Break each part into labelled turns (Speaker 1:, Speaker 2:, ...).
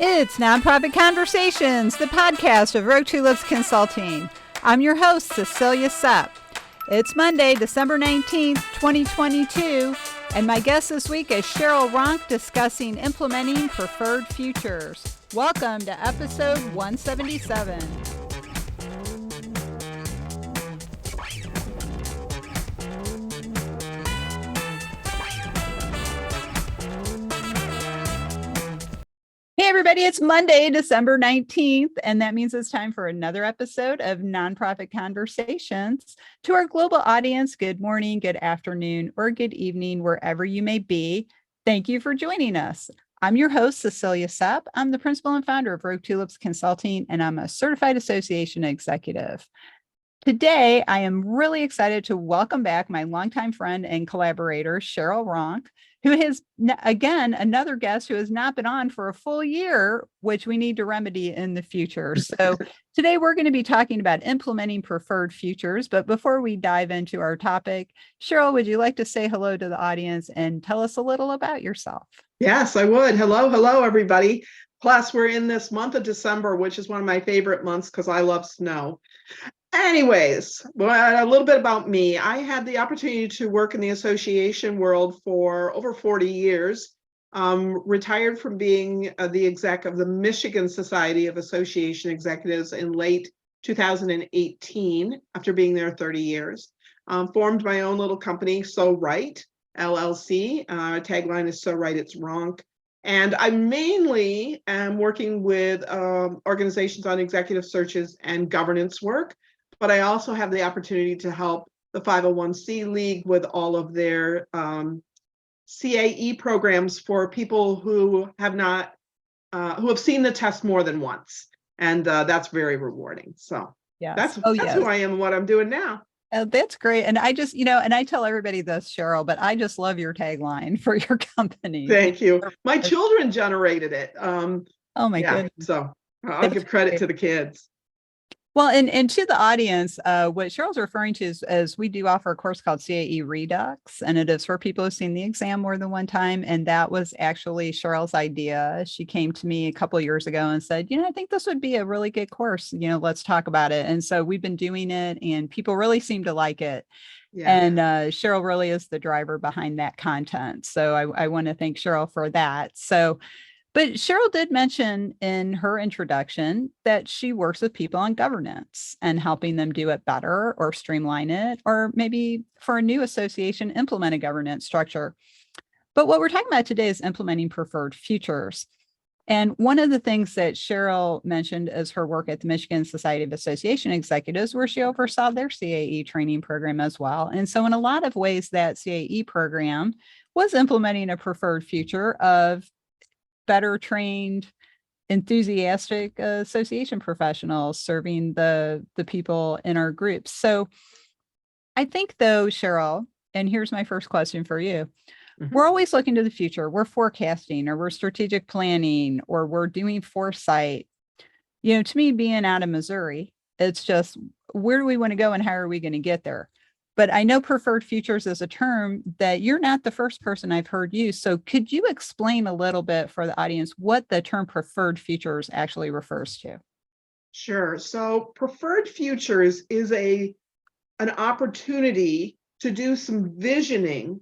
Speaker 1: It's Nonprofit Conversations, the podcast of Rogue Tulips Consulting. I'm your host, Cecilia Sepp. It's Monday, December 19th, 2022, and my guest this week is Cheryl Ronk discussing implementing preferred futures. Welcome to episode 177. Hey everybody, it's Monday, December 19th, and that means it's time for another episode of Nonprofit Conversations. To our global audience, good morning, good afternoon, or good evening, wherever you may be. Thank you for joining us. I'm your host, Cecilia Sepp. I'm the principal and founder of Rogue Tulips Consulting, and I'm a certified association executive. Today, I am really excited to welcome back my longtime friend and collaborator, Cheryl Ronk, who has, again, another guest who has not been on for a full year, which we need to remedy in the future. So today we're going to be talking about implementing preferred futures. But before we dive into our topic, Cheryl, would you like to say hello to the audience and tell us a little about yourself?
Speaker 2: Yes, I would. Hello, everybody. Plus, we're in this month of December, which is one of my favorite months because I love snow. Anyways, a little bit about me. I had the opportunity to work in the association world for over 40 years. Retired from being the exec of the Michigan Society of Association Executives in late 2018 after being there 30 years. Formed my own little company, So Right, LLC. Our tagline is So Right, It's Ronk. And I mainly am working with organizations on executive searches and governance work, but I also have the opportunity to help the 501c League with all of their CAE programs for people who have not, who have seen the test more than once. And that's very rewarding. So
Speaker 1: yes.
Speaker 2: that's who I am and what I'm doing now.
Speaker 1: Oh, that's great. And I just, and I tell everybody this, Cheryl, but I just love your tagline for your company.
Speaker 2: Thank you. My children generated it.
Speaker 1: Oh my goodness.
Speaker 2: So I'll give credit to the kids.
Speaker 1: Well, and to the audience, what Cheryl's referring to is we do offer a course called CAE Redux, and it is for people who've seen the exam more than one time. And that was actually Cheryl's idea. She came to me a couple of years ago and said, I think this would be a really good course. Let's talk about it. And so we've been doing it, and people really seem to like it. Yeah. And Cheryl really is the driver behind that content. So I want to thank Cheryl for that. But Cheryl did mention in her introduction that she works with people on governance and helping them do it better or streamline it, or maybe for a new association, implement a governance structure. But what we're talking about today is implementing preferred futures. And one of the things that Cheryl mentioned is her work at the Michigan Society of Association Executives, where she oversaw their CAE training program as well. And so in a lot of ways, that CAE program was implementing a preferred future of better trained, enthusiastic association professionals serving the people in our groups. So I think though, Cheryl, and here's my first question for you. Mm-hmm. We're always looking to the future. We're forecasting, or we're strategic planning, or we're doing foresight. To me, being out of Missouri, it's just, where do we want to go and how are we going to get there? But I know preferred futures is a term that you're not the first person I've heard use. So could you explain a little bit for the audience what the term preferred futures actually refers to?
Speaker 2: Sure. So preferred futures is an opportunity to do some visioning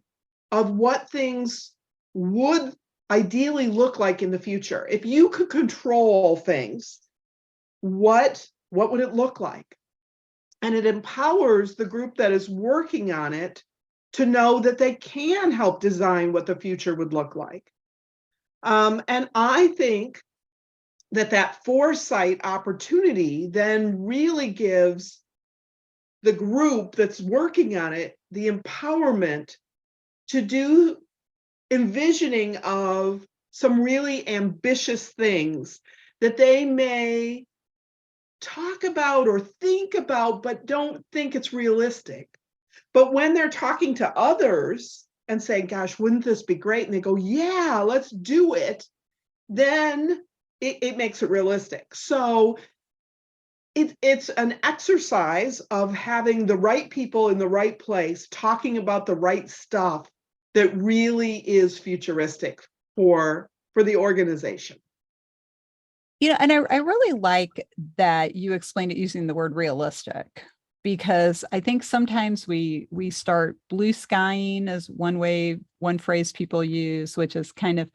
Speaker 2: of what things would ideally look like in the future. If you could control things, what would it look like? And it empowers the group that is working on it to know that they can help design what the future would look like. And I think that foresight opportunity then really gives the group that's working on it the empowerment to do envisioning of some really ambitious things that they may talk about or think about, but don't think it's realistic. But when they're talking to others and saying, gosh, wouldn't this be great? And they go, yeah, let's do it. Then it makes it realistic. So it's an exercise of having the right people in the right place, talking about the right stuff that really is futuristic for the organization.
Speaker 1: And I really like that you explained it using the word realistic, because I think sometimes we start blue skying as one phrase people use, which is kind of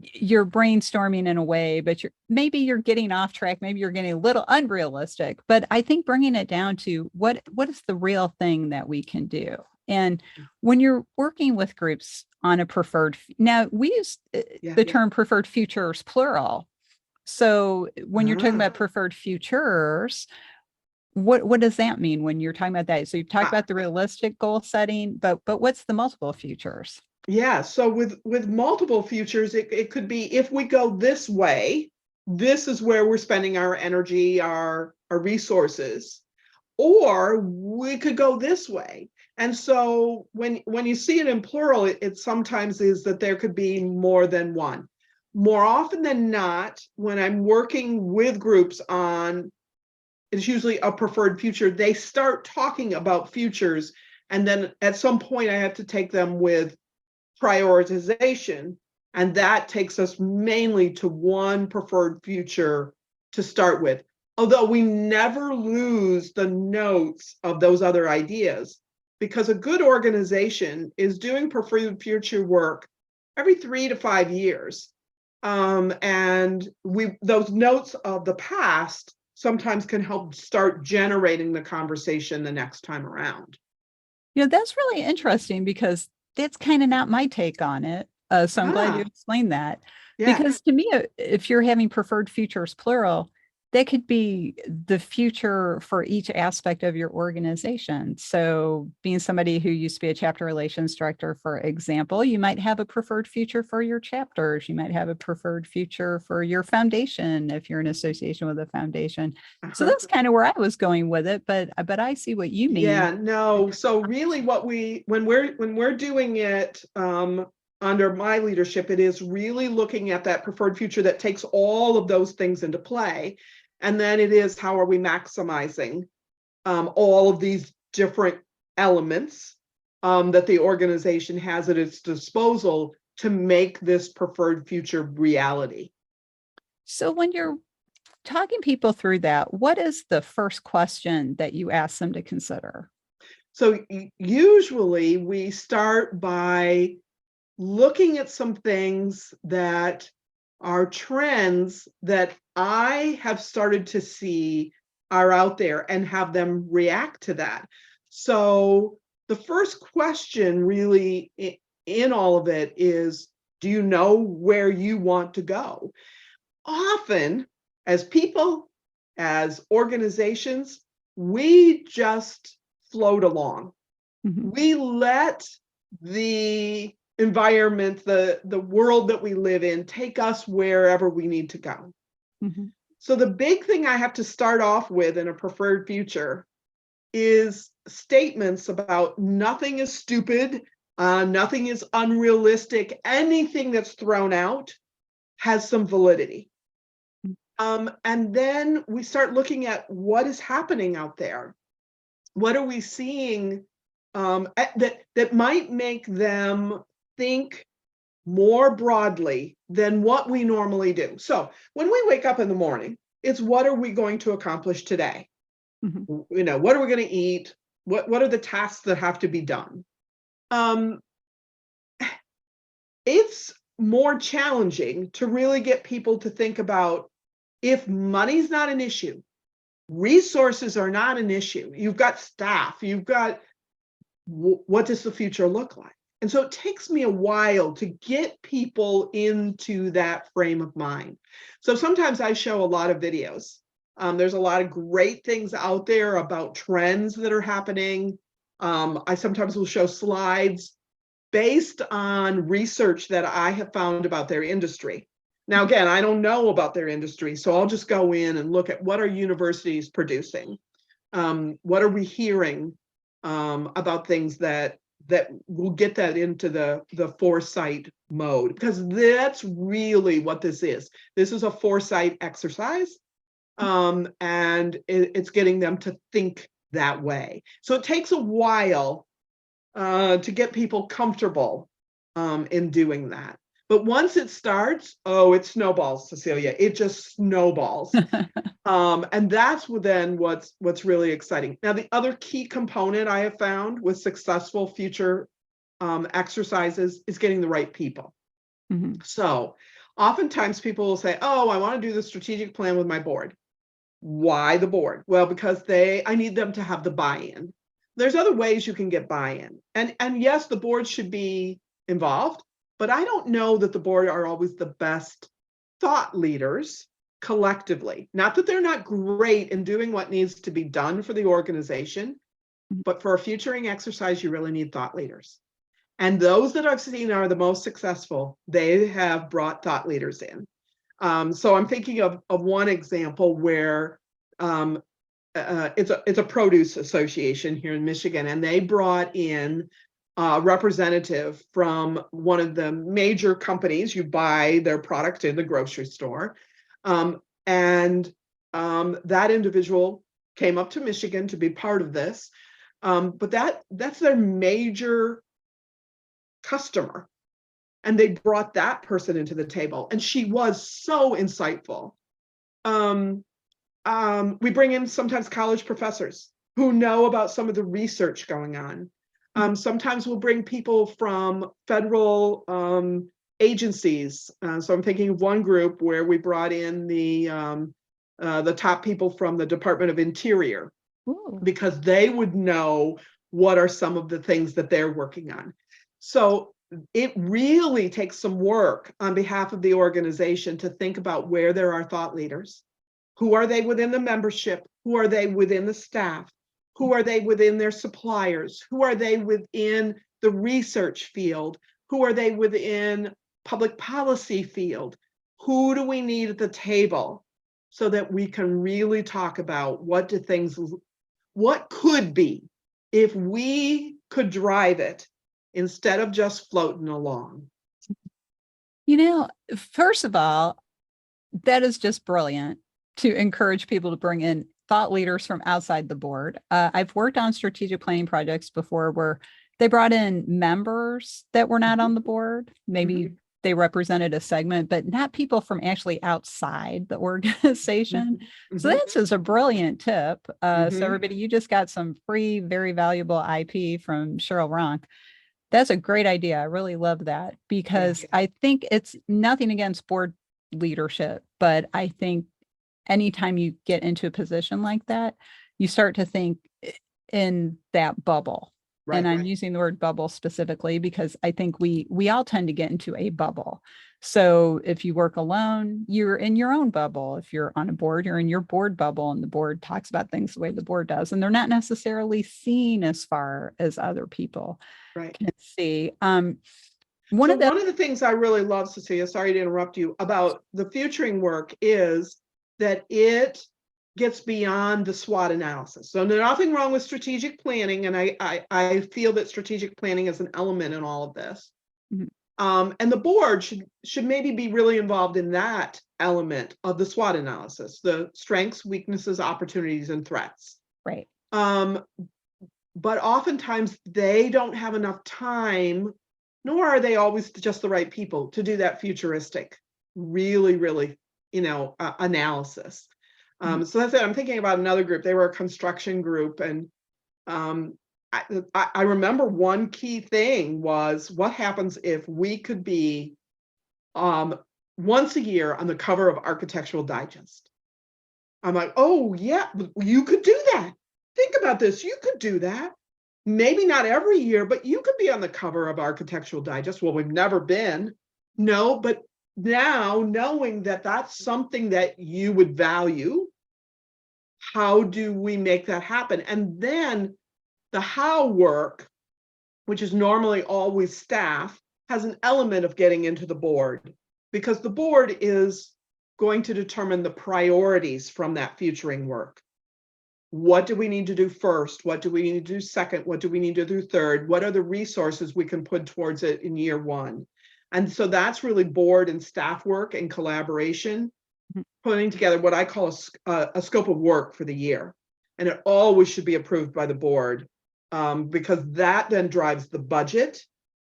Speaker 1: you're brainstorming in a way, but maybe you're getting off track, maybe you're getting a little unrealistic. But I think bringing it down to what is the real thing that we can do. And when you're working with groups on a now we use
Speaker 2: Yeah.
Speaker 1: the term preferred futures plural. So when you're talking about preferred futures, what does that mean when you're talking about that? So you've talked about the realistic goal setting, but what's the multiple futures?
Speaker 2: Yeah, so with multiple futures, it could be if we go this way, this is where we're spending our energy, our resources, or we could go this way. And so when you see it in plural, it sometimes is that there could be more than one. More often than not, when I'm working with groups on, it's usually a preferred future, they start talking about futures, and then at some point I have to take them with prioritization, and that takes us mainly to one preferred future to start with, although we never lose the notes of those other ideas, because a good organization is doing preferred future work every 3 to 5 years, and those notes of the past sometimes can help start generating the conversation the next time around.
Speaker 1: That's really interesting, because that's kind of not my take on it. So I'm glad you explained that.
Speaker 2: Yeah.
Speaker 1: Because to me, if you're having preferred futures plural, that could be the future for each aspect of your organization. So being somebody who used to be a chapter relations director, for example, you might have a preferred future for your chapters. You might have a preferred future for your foundation if you're in association with a foundation. So that's kind of where I was going with it, but I see what you mean.
Speaker 2: Yeah, no. So really when we're doing it under my leadership, it is really looking at that preferred future that takes all of those things into play. And then it is, how are we maximizing all of these different elements that the organization has at its disposal to make this preferred future reality.
Speaker 1: So when you're talking people through that, what is the first question that you ask them to consider?
Speaker 2: So usually we start by looking at some things that are trends that I have started to see are out there, and have them react to that. So the first question really in all of it is, do you know where you want to go? Often, as people, as organizations, we just float along.
Speaker 1: Mm-hmm.
Speaker 2: We let the environment, the world that we live in, take us wherever we need to go.
Speaker 1: Mm-hmm.
Speaker 2: So the big thing I have to start off with in a preferred future is statements about nothing is stupid, nothing is unrealistic. Anything that's thrown out has some validity. And then we start looking at what is happening out there. What are we seeing that might make them think more broadly than what we normally do? So when we wake up in the morning, it's what are we going to accomplish today? Mm-hmm. What are we going to eat? What are the tasks that have to be done? It's more challenging to really get people to think about, if money's not an issue, resources are not an issue, you've got staff, you've got, what does the future look like? And so it takes me a while to get people into that frame of mind. So sometimes I show a lot of videos. There's a lot of great things out there about trends that are happening. I sometimes will show slides based on research that I have found about their industry. Now, again, I don't know about their industry, so I'll just go in and look at what are universities producing? What are we hearing about things that will get that into the foresight mode? Because that's really what this is. This is a foresight exercise, and it's getting them to think that way. So it takes a while to get people comfortable in doing that. But once it starts, oh, it snowballs, Cecilia. It just snowballs. And that's then what's really exciting. Now, the other key component I have found with successful future exercises is getting the right people.
Speaker 1: Mm-hmm.
Speaker 2: So oftentimes people will say, oh, I want to do the strategic plan with my board. Why the board? Well, because I need them to have the buy-in. There's other ways you can get buy-in. And yes, the board should be involved, but I don't know that the board are always the best thought leaders collectively. Not that they're not great in doing what needs to be done for the organization, but for a futuring exercise, you really need thought leaders. And those that I've seen are the most successful. They have brought thought leaders in. So I'm thinking of one example where it's a produce association here in Michigan, and they brought in a representative from one of the major companies. You buy their product in the grocery store. And that individual came up to Michigan to be part of this. But that's their major customer. And they brought that person into the table, and she was so insightful. We bring in sometimes college professors who know about some of the research going on. Sometimes we'll bring people from federal agencies. So I'm thinking of one group where we brought in the top people from the Department of Interior. Ooh. Because they would know what are some of the things that they're working on. So it really takes some work on behalf of the organization to think about where there are thought leaders. Who are they within the membership? Who are they within the staff? Who are they within their suppliers? Who are they within the research field? Who are they within public policy field? Who do we need at the table so that we can really talk about what could be if we could drive it instead of just floating along?
Speaker 1: First of all, that is just brilliant to encourage people to bring in thought leaders from outside the board. I've worked on strategic planning projects before where they brought in members that were not on the board. Maybe they represented a segment, but not people from actually outside the organization. So that's just a brilliant tip. So everybody, you just got some free, very valuable IP from Cheryl Ronk. That's a great idea. I really love that because I think it's nothing against board leadership, but I think anytime you get into a position like that, you start to think in that bubble. Right, and I'm using the word bubble specifically because I think we all tend to get into a bubble. So if you work alone, you're in your own bubble. If you're on a board, you're in your board bubble, and the board talks about things the way the board does, and they're not necessarily seen as far as other people can see. One of the
Speaker 2: things I really love, Cecilia, sorry to interrupt you, about the futuring work is that it gets beyond the SWOT analysis. So there's nothing wrong with strategic planning, and I feel that strategic planning is an element in all of this. And the board should maybe be really involved in that element of the SWOT analysis, the strengths, weaknesses, opportunities, and threats.
Speaker 1: Right.
Speaker 2: But oftentimes they don't have enough time, nor are they always just the right people to do that futuristic, really, analysis. So that's it. I'm thinking about another group. They were a construction group, and I remember one key thing was what happens if we could be once a year on the cover of Architectural Digest. I'm like, oh yeah, you could do that. Think about this. You could do that. Maybe not every year, but you could be on the cover of Architectural Digest. Well, we've never been. No, but now knowing that that's something that you would value, how do we make that happen? And then the how work, which is normally always staff, has an element of getting into the board, because the board is going to determine the priorities from that futuring work. What do we need to do first? What do we need to do second? What do we need to do third? What are the resources we can put towards it in year one? And so that's really board and staff work and collaboration, putting together what I call a scope of work for the year. And it always should be approved by the board, because that then drives the budget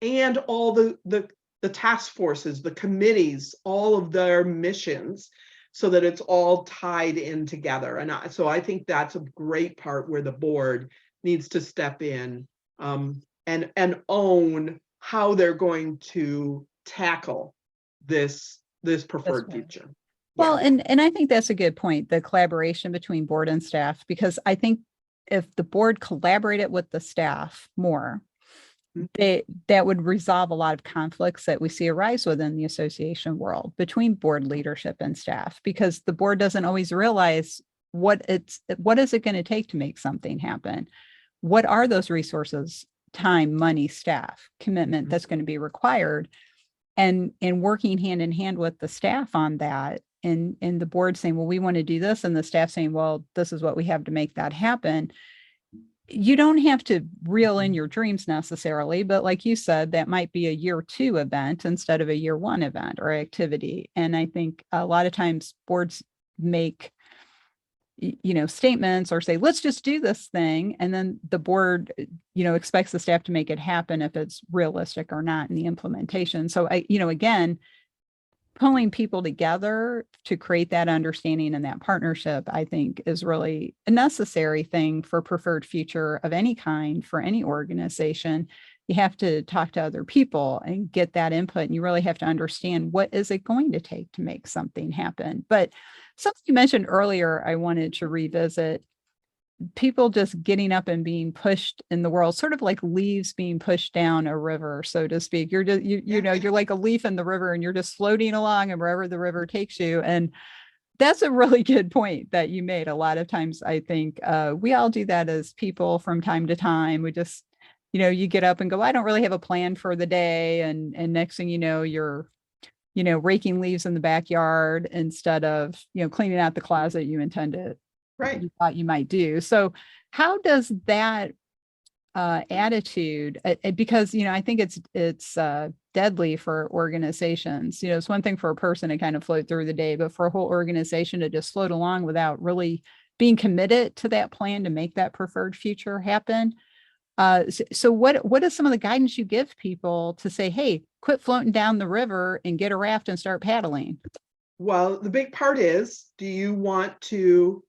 Speaker 2: and all the the task forces, the committees, all of their missions, so that it's all tied in together. And so I think that's a great part where the board needs to step in and own how they're going to tackle this preferred future.
Speaker 1: Well, and I think that's a good point, the collaboration between board and staff, because I think if the board collaborated with the staff more, that would resolve a lot of conflicts that we see arise within the association world between board leadership and staff, because the board doesn't always realize what is it going to take to make something happen? What are those resources, time, money, staff, commitment that's going to be required? And working hand in hand with the staff on that, and the board saying, well, we want to do this, and the staff saying, well, this is what we have to make that happen. You don't have to reel in your dreams necessarily, but like you said, that might be a year 2 event instead of a year 1 event or activity. And I think a lot of times boards make, statements or say, let's just do this thing. And then the board, expects the staff to make it happen if it's realistic or not in the implementation. So again, pulling people together to create that understanding and that partnership, I think, is really a necessary thing for preferred future of any kind for any organization. You have to talk to other people and get that input, and you really have to understand what is it going to take to make something happen. But something you mentioned earlier, I wanted to revisit. People just getting up and being pushed in the world, sort of like leaves being pushed down a river, so to speak. You're just, you're like a leaf in the river, and you're just floating along and wherever the river takes you. And that's a really good point that you made. A lot of times I think we all do that as people from time to time. We just, you get up and go, I don't really have a plan for the day. And next thing you know, you're, raking leaves in the backyard instead of, cleaning out the closet you intended.
Speaker 2: Right.
Speaker 1: You thought you might do. So how does that attitude, because, I think it's deadly for organizations. It's one thing for a person to kind of float through the day, but for a whole organization to just float along without really being committed to that plan to make that preferred future happen. So what is some of the guidance you give people to say, hey, quit floating down the river and get a raft and start paddling?
Speaker 2: Well, the big part is, do you want to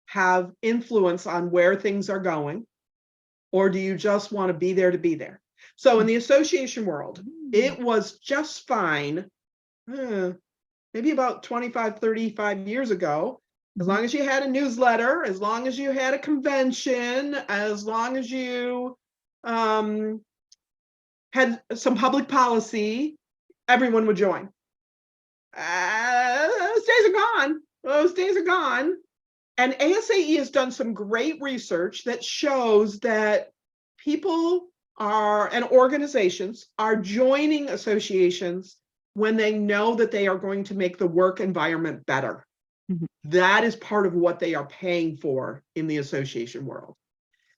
Speaker 2: have influence on where things are going, or do you just want to be there to be there? So in the association world, it was just fine, maybe about 25, 35 years ago, as long as you had a newsletter, as long as you had a convention, as long as you had some public policy, everyone would join. Those days are gone. Those days are gone. And ASAE has done some great research that shows that people and organizations are joining associations when they know that they are going to make the work environment better. Mm-hmm. That is part of what they are paying for in the association world.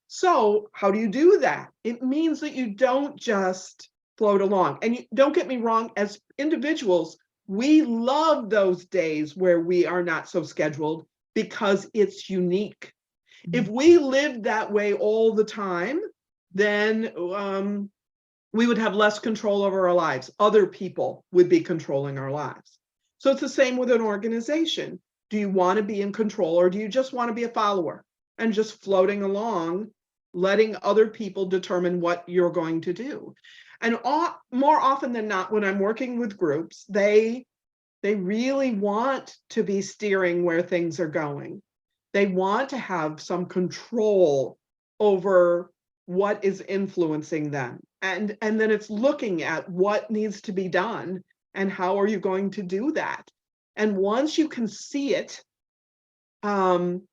Speaker 2: So how do you do that? It means that you don't just float along. And don't get me wrong, as individuals, we love those days where we are not so scheduled, because it's unique. If we lived that way all the time, then we would have less control over our lives. Other people would be controlling our lives. So it's the same with an organization. Do you want to be in control, or do you just want to be a follower and just floating along, letting other people determine what you're going to do? And more often than not, when I'm working with groups, they really want to be steering where things are going. They want to have some control over what is influencing them. And then it's looking at what needs to be done and how are you going to do that. And once you can see it, then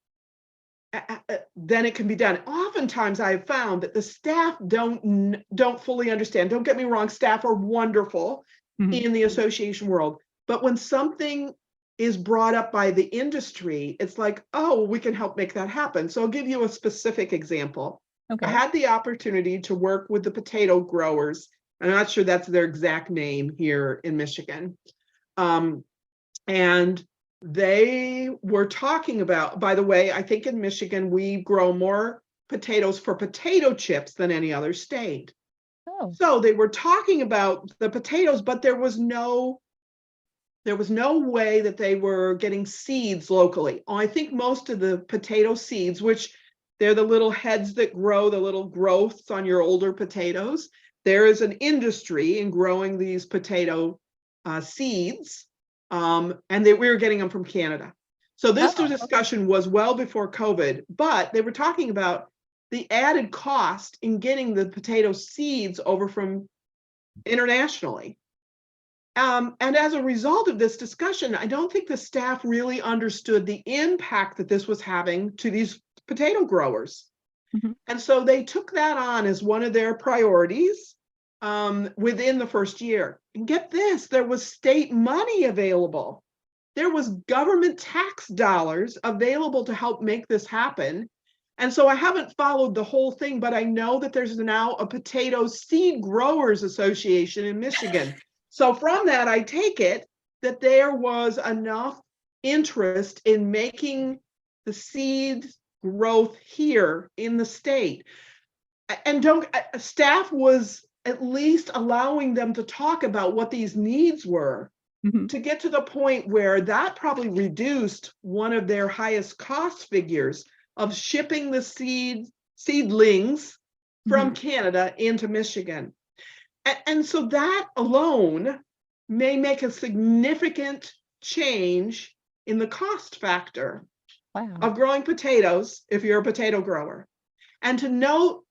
Speaker 2: it can be done. Oftentimes I have found that the staff don't fully understand. Don't get me wrong, staff are wonderful in the association world. But when something is brought up by the industry, it's like, oh, we can help make that happen. So I'll give you a specific example. Okay. I had the opportunity to work with the potato growers. I'm not sure that's their exact name here in Michigan. And they were talking about, by the way, I think in Michigan, we grow more potatoes for potato chips than any other state.
Speaker 1: Oh,
Speaker 2: So they were talking about the potatoes, but there was no way that they were getting seeds locally. I think most of the potato seeds, which they're the little heads that grow, the little growths on your older potatoes, there is an industry in growing these potato seeds, and we were getting them from Canada. So this
Speaker 1: oh, okay.
Speaker 2: discussion was well before COVID, but they were talking about the added cost in getting the potato seeds over from internationally. And as a result of this discussion, I don't think the staff really understood the impact that this was having to these potato growers.
Speaker 1: Mhm.
Speaker 2: And so they took that on as one of their priorities within the first year. And get this, there was state money available. There was government tax dollars available to help make this happen. And so I haven't followed the whole thing, but I know that there's now a potato seed growers association in Michigan. So from that, I take it that there was enough interest in making the seed growth here in the state. And staff was at least allowing them to talk about what these needs were,
Speaker 1: Mhm.
Speaker 2: to get to the point where that probably reduced one of their highest cost figures of shipping the seedlings
Speaker 1: Mhm.
Speaker 2: from Canada into Michigan. And so that alone may make a significant change in the cost factor
Speaker 1: Wow.
Speaker 2: of growing potatoes if you're a potato grower. And to know,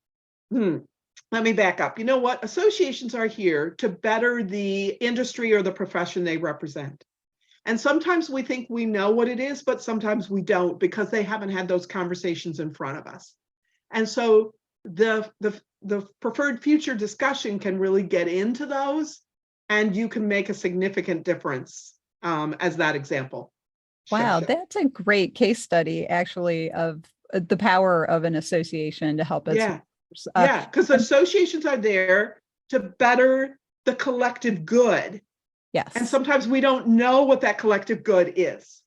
Speaker 2: let me back up. You know what? Associations are here to better the industry or the profession they represent. And sometimes we think we know what it is, but sometimes we don't because they haven't had those conversations in front of us. And so the preferred future discussion can really get into those, and you can make a significant difference, as that example
Speaker 1: Wow,
Speaker 2: shows.
Speaker 1: that's a great case study, actually, of the power of an association to help its
Speaker 2: Yeah,
Speaker 1: members.
Speaker 2: yeah, because
Speaker 1: And
Speaker 2: associations are there to better the collective good. And
Speaker 1: yes,
Speaker 2: sometimes we don't know what that collective good is.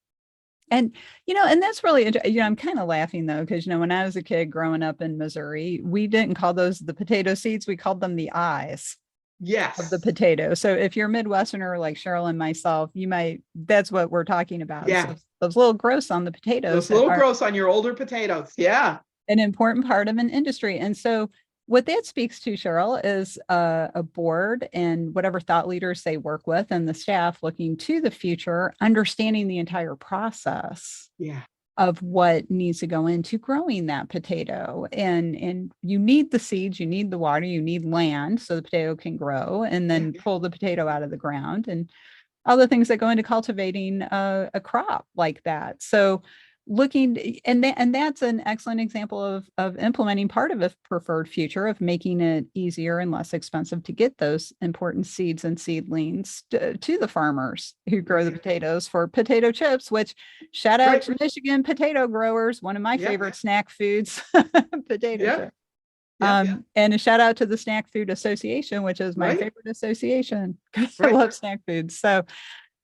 Speaker 1: and and that's really I'm kind of laughing though because when I was a kid growing up in Missouri, we didn't call those the potato seeds; we called them the eyes of the
Speaker 2: Yes.
Speaker 1: potato. So if you're a Midwesterner like Cheryl and myself, you might that's what we're talking about. Is
Speaker 2: Yeah.
Speaker 1: those little growths on the potatoes
Speaker 2: Those
Speaker 1: that
Speaker 2: little
Speaker 1: are
Speaker 2: growths on your older potatoes. Yeah.
Speaker 1: an important part of an industry. And so what that speaks to, Cheryl, is a board and whatever thought leaders they work with and the staff looking to the future, understanding the entire process
Speaker 2: Yeah.
Speaker 1: of what needs to go into growing that potato. And you need the seeds, you need the water, you need land so the potato can grow and
Speaker 2: Yeah.
Speaker 1: then pull the potato out of the ground and all the things that go into cultivating a crop like that. So looking and that's an excellent example of implementing part of a preferred future of making it easier and less expensive to get those important seeds and seedlings to the farmers who grow the
Speaker 2: Right.
Speaker 1: potatoes for potato chips, which shout out
Speaker 2: Right.
Speaker 1: to Michigan potato growers, one of my
Speaker 2: Yep.
Speaker 1: favorite snack foods, potato
Speaker 2: Yep.
Speaker 1: chips.
Speaker 2: Yep.
Speaker 1: And a shout out to the Snack Food Association, which is my
Speaker 2: Right.
Speaker 1: favorite association because I
Speaker 2: Right.
Speaker 1: love snack foods. So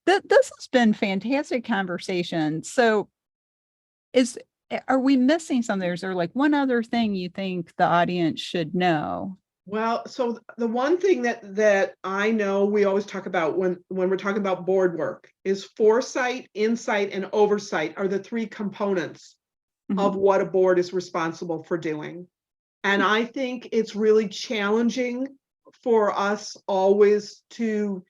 Speaker 1: this has been fantastic conversation. So is are we missing something? Is there like one other thing you think the audience should know?
Speaker 2: Well, so the one thing that I know we always talk about when we're talking about board work is foresight, insight, and oversight are the three components
Speaker 1: Mhm.
Speaker 2: of what a board is responsible for doing. And I think it's really challenging for us always to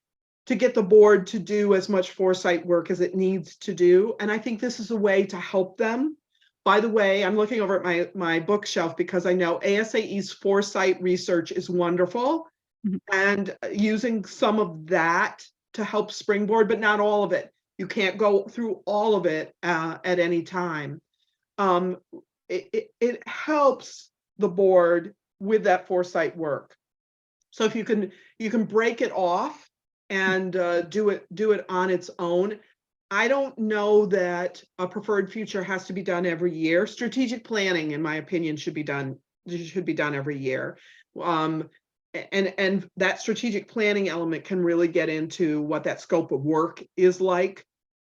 Speaker 2: get the board to do as much foresight work as it needs to do. And I think this is a way to help them. By the way, I'm looking over at my bookshelf because I know ASAE's foresight research is wonderful
Speaker 1: Mhm.
Speaker 2: and using some of that to help springboard, but not all of it. You can't go through all of it at any time. Um, it helps the board with that foresight work. So if you can break it off and do it on its own. I don't know that a preferred future has to be done every year. Strategic planning, in my opinion, should be done every year. Um, and that strategic planning element can really get into what that scope of work is like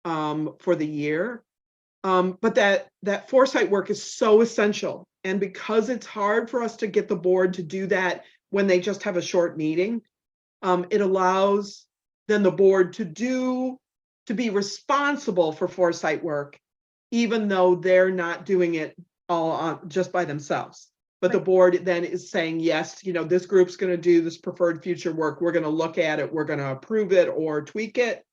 Speaker 2: for the year. But that foresight work is so essential. And because it's hard for us to get the board to do that when they just have a short meeting. It allows then the board to be responsible for foresight work, even though they're not doing it all on just by themselves. But the board then is saying, yes, this group's going to do this preferred future work. We're going to look at it. We're going to approve it or tweak it.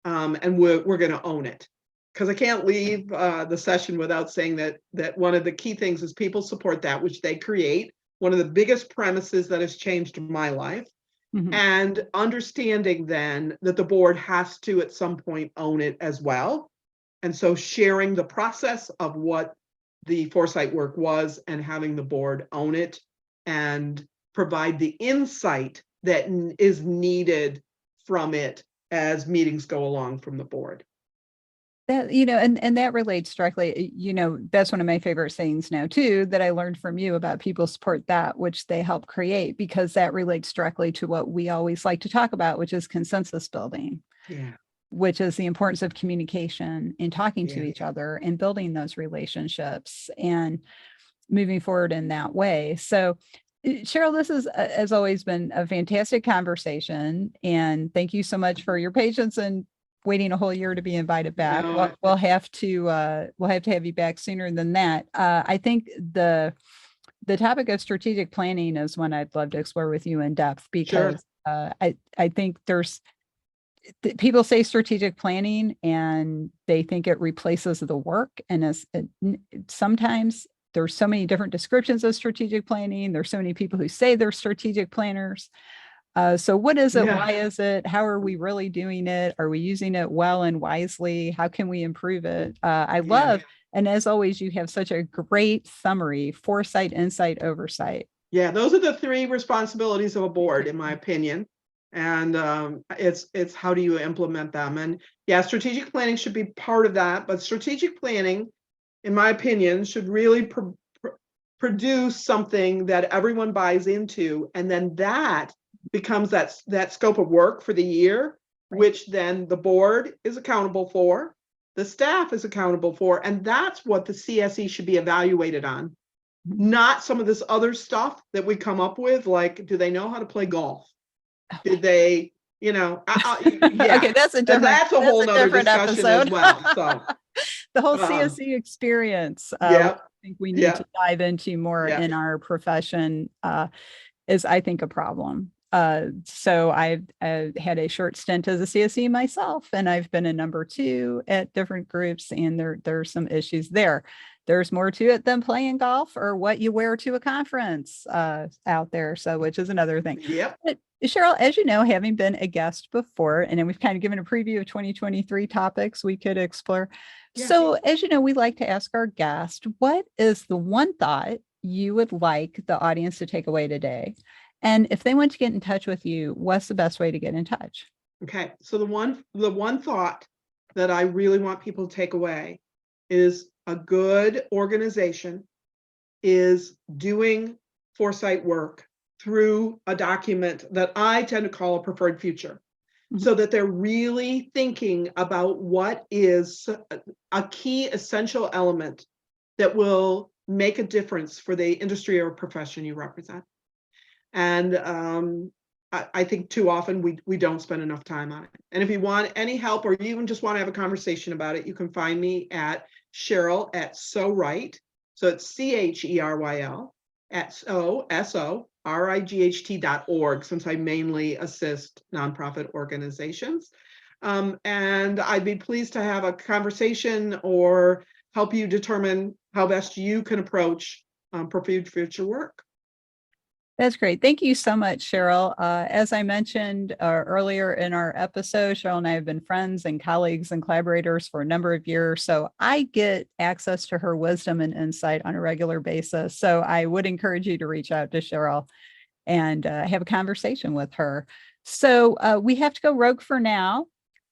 Speaker 2: And we're going to own it. Because I can't leave the session without saying that one of the key things is people support that which they create. One of the biggest premises that has changed my life. Mm-hmm. And understanding then that the board has to at some point own it as well. And so sharing the process of what the foresight work was and having the board own it and provide the insight that is needed from it as meetings go along from the board.
Speaker 1: That, and that relates directly, that's one of my favorite sayings now too, that I learned from you about people support that which they help create, because that relates directly to what we always like to talk about, which is consensus building. Yeah. Which is the importance of communication and talking to each other and building those relationships and moving forward in that way. So Cheryl, this has always been a fantastic conversation, and thank you so much for your patience and waiting a whole year to be invited back. No, we'll have to have you back sooner than that. I think the topic of strategic planning is one I'd love to explore with you in depth, because I think people say strategic planning and they think it replaces the work, and sometimes there's so many different descriptions of strategic planning. There's so many people who say they're strategic planners. So what is it? Yeah. Why is it? How are we really doing it? Are we using it well and wisely? How can we improve it? I love, and as always, you have such a great summary: foresight, insight, oversight.
Speaker 2: Yeah, those are the three responsibilities of a board, in my opinion. And it's how do you implement them? And yeah, strategic planning should be part of that, but strategic planning, in my opinion, should really produce something that everyone buys into, and then that becomes that scope of work for the year, which then the board is accountable for, the staff is accountable for, and that's what the CSE should be evaluated on, not some of this other stuff that we come up with, like, do they know how to play golf? Did they, yeah.
Speaker 1: Okay, that's a
Speaker 2: whole nother discussion episode. As well. So
Speaker 1: the whole CSE experience, I think we need to dive into more in our profession, is, I think, a problem. So I've had a short stint as a CSE myself, and I've been a number 2 at different groups, and there's some issues there. There's more to it than playing golf or what you wear to a conference out there. So, which is another thing.
Speaker 2: Yep.
Speaker 1: But Cheryl, as you know, having been a guest before, and then we've kind of given a preview of 2023 topics we could explore. Yeah. So as you know, we like to ask our guest, what is the one thought you would like the audience to take away today? And if they want to get in touch with you, what's the best way to get in touch?
Speaker 2: Okay. So the one thought that I really want people to take away is a good organization is doing foresight work through a document that I tend to call a preferred future, so that they're really thinking about what is a key essential element that will make a difference for the industry or profession you represent. And I think too often we don't spend enough time on it. And if you want any help, or you even just want to have a conversation about it, you can find me at Cheryl at SoRight. So it's CHERYL at SORIGHT.org, since I mainly assist nonprofit organizations. And I'd be pleased to have a conversation or help you determine how best you can approach preferred future work.
Speaker 1: That's great. Thank you so much, Cheryl. As I mentioned earlier in our episode, Cheryl and I have been friends and colleagues and collaborators for a number of years. So I get access to her wisdom and insight on a regular basis. So I would encourage you to reach out to Cheryl and have a conversation with her. So we have to go rogue for now.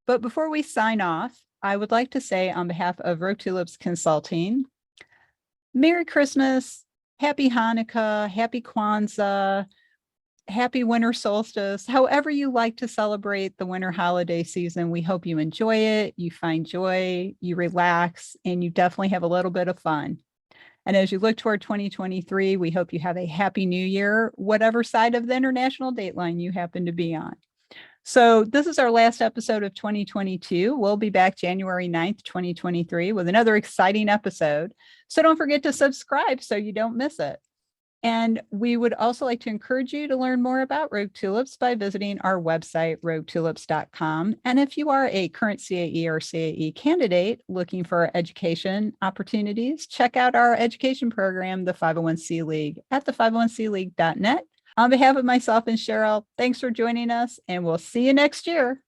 Speaker 1: But before we sign off, I would like to say on behalf of Rogue Tulips Consulting, Merry Christmas. Happy Hanukkah, happy Kwanzaa, happy winter solstice, however you like to celebrate the winter holiday season. We hope you enjoy it, you find joy, you relax, and you definitely have a little bit of fun. And as you look toward 2023, we hope you have a happy new year, whatever side of the international date line you happen to be on. So this is our last episode of 2022. We'll be back January 9th, 2023 with another exciting episode. So don't forget to subscribe so you don't miss it. And we would also like to encourage you to learn more about Rogue Tulips by visiting our website, roguetulips.com. And if you are a current CAE or CAE candidate looking for education opportunities, check out our education program, the 501c League, at the501cleague.net. On behalf of myself and Cheryl, thanks for joining us, and we'll see you next year.